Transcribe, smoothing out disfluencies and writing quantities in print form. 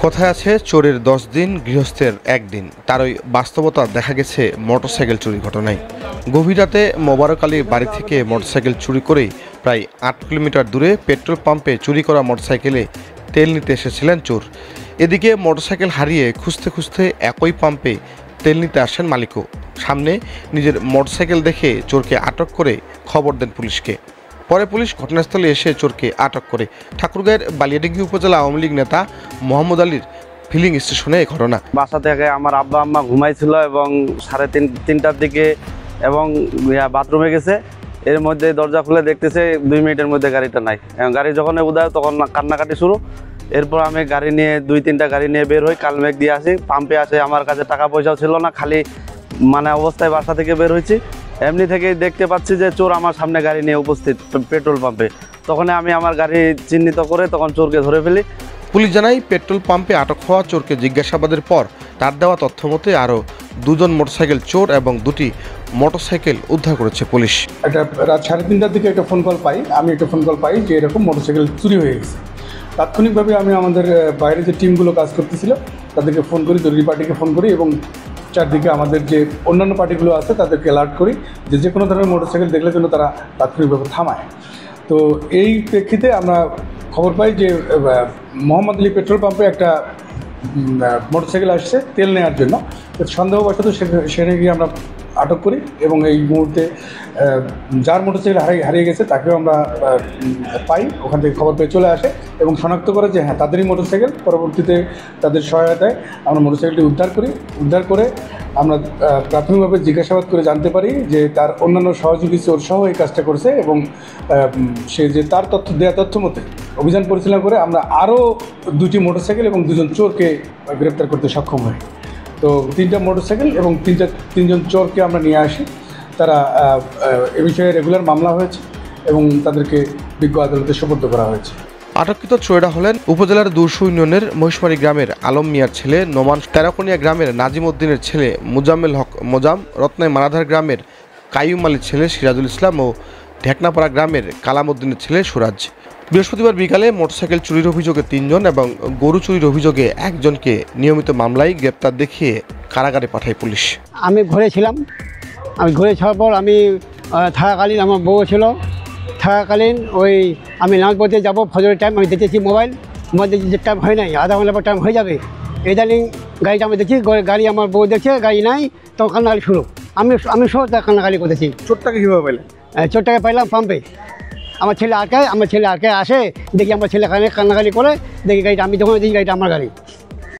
কথায় আছে চোরের 10 দিন গৃহস্থের 1 দিন। তারই বাস্তবতা দেখা গেছে মোটরসাইকেল চুরি ঘটনায়। গভীর রাতে মোবারক আলীর বাড়ি থেকে মোটরসাইকেল চুরি করেই প্রায় 8 কিলোমিটার দূরে পেট্রোল পাম্পে চুরি করা মোটরসাইকেলে তেল নিতে এসেছিলেন চোর। এদিকে মোটরসাইকেল হারিয়ে খুঁজতে খুঁজতে একই পাম্পে তেল নিতে আসেন মালিকও। সামনে নিজের মোটরসাইকেল দেখে চোরকে আটক করে খবর দেন পুলিশকে। পরে পুলিশ ঘটনাস্থলে এসে চোরকে আটক করে। ঠাকুরগাঁয়ের বালিয়াডাঙ্গি উপজেলা আওয়ামী লীগ নেতা মোহাম্মদ আলীর ফিলিং স্টেশনে এই ঘটনা। বাসা থেকে আমার আব্বা আম্মা ঘুমাইছিল এবং 3:30টার দিকে এবং বাথরুমে গেছে। এর মধ্যে দরজা খুলে দেখতেছে 2 মিনিটের মধ্যে গাড়িটা নাই। গাড়ি যখন উদায় তখন কান্নাকাটি শুরু। এরপর আমি গাড়ি নিয়ে 2-3টা গাড়ি নিয়ে বের হই, কালমেঘ দিয়ে আসি। পাম্পে আসে, আমার কাছে টাকা পয়সাও ছিল না, খালি অবস্থায় বাসা থেকে বের হয়েছি। এমনি থেকেই দেখতে পাচ্ছি যে চোর আমার সামনে গাড়ি নিয়ে উপস্থিত পেট্রোল পাম্পে। তখন আমি আমার গাড়ি চিহ্নিত করে তখন চোরকে ধরে ফেলি। পুলিশ জানায় পেট্রোল পাম্পে আটক হওয়া চোরকে জিজ্ঞাসাবাদের পর তার দেওয়া তথ্য মতে আরও 2 জন মোটরসাইকেল চোর এবং 2টি মোটরসাইকেল উদ্ধার করেছে পুলিশ। একটা রাত 3:30টার দিকে একটা ফোন কল পাই, যে এরকম মোটরসাইকেল চুরি হয়ে গেছে। তাৎক্ষণিকভাবে আমি আমাদের বাইরে যে টিমগুলো কাজ করতেছিল তাদেরকে ফোন করি, জরুরি পার্টিকে ফোন করি এবং চারদিকে আমাদের যে অন্যান্য পার্টিগুলো আছে তাদেরকে অ্যালার্ট করি যে কোনো ধরনের মোটরসাইকেল দেখলে যেন তারা তাৎক্ষণিকভাবে থামায়। তো এই প্রেক্ষিতে আমরা খবর পাই যে মোহাম্মদ আলী পেট্রোল পাম্পে একটা মোটরসাইকেল আসছে তেল নেওয়ার জন্য। তো সন্দেহবশত সেখানে গিয়ে আমরা আটক করি এবং এই মুহূর্তে যার মোটরসাইকেল হারিয়ে গেছে তাকেও আমরা পাই। ওখান থেকে খবর পেয়ে চলে আসে এবং শনাক্ত করে যে হ্যাঁ তাদেরই মোটরসাইকেল। পরবর্তীতে তাদের সহায়তায় আমরা মোটরসাইকেলটি উদ্ধার করে আমরা প্রাথমিকভাবে জিজ্ঞাসাবাদ করে জানতে পারি যে তার অন্যান্য সহযোগী চোরসহ এই কাজটা করছে এবং সে যে তার দেওয়া তথ্য মতে অভিযান পরিচালনা করে আমরা আরও 2টি মোটরসাইকেল এবং 2 জন চোরকে গ্রেপ্তার করতে সক্ষম হই। তো 3টা মোটরসাইকেল এবং 3 জন চোরকে আমরা নিয়ে আসি। তারা এ বিষয়ে রেগুলার মামলা হয়েছে এবং তাদেরকে বিজ্ঞ আদালতে সোপর্দ করা হয়েছে। আটককৃত চোরেরা হলেন উপজেলার দুরসু ইউনিয়নের মহিষমারী গ্রামের আলম মিয়ার ছেলে নোমান, তেরাকোনিয়া গ্রামের নাজিম উদ্দিনের ছেলে মুজাম্মেল হক মোজাম, রত্নাই মারাধার গ্রামের কাইয়ুম আলীর ছেলে সিরাজুল ইসলাম ও ঢেকনাপাড়া গ্রামের কালাম উদ্দিনের ছেলে সুরাজ। বৃহস্পতিবার বিকালে মোটরসাইকেল চুরির অভিযোগে 3 জন এবং গরু চুরির অভিযোগে 1 জনকে নিয়মিত মামলায় গ্রেপ্তার দেখিয়ে কারাগারে পাঠায় পুলিশ। আমি ঘরে ছিলাম। ঘরে ছাড়ার পর আমি থাকাকালীন আমার বউ ছিল। থাকাকালীন আমি নামাজ পড়তে যাবো, ফজরের টাইম আমি দেখেছি মোবাইল দেখছি যে টাইম হয় নাই, আধা ঘন্টা পর টাইম হয়ে যাবে। ইদানিং গাড়িটা আমি দেখছি, গাড়ি আমার বউ দেখছে গাড়ি নাই, তখন কান্নাকালি শুরু। আমি সব কান্নাকালি করেছি। চোরটাকে কীভাবে পেলেন? চোরটাকে পাইলাম পাম্পে। আমার ছেলে আটকায় আসে, দেখি আমার ছেলে কান্নাকালি করে, দেখি গাড়িটা, আমি যখন দেখি গাড়িটা আমার গাড়ি।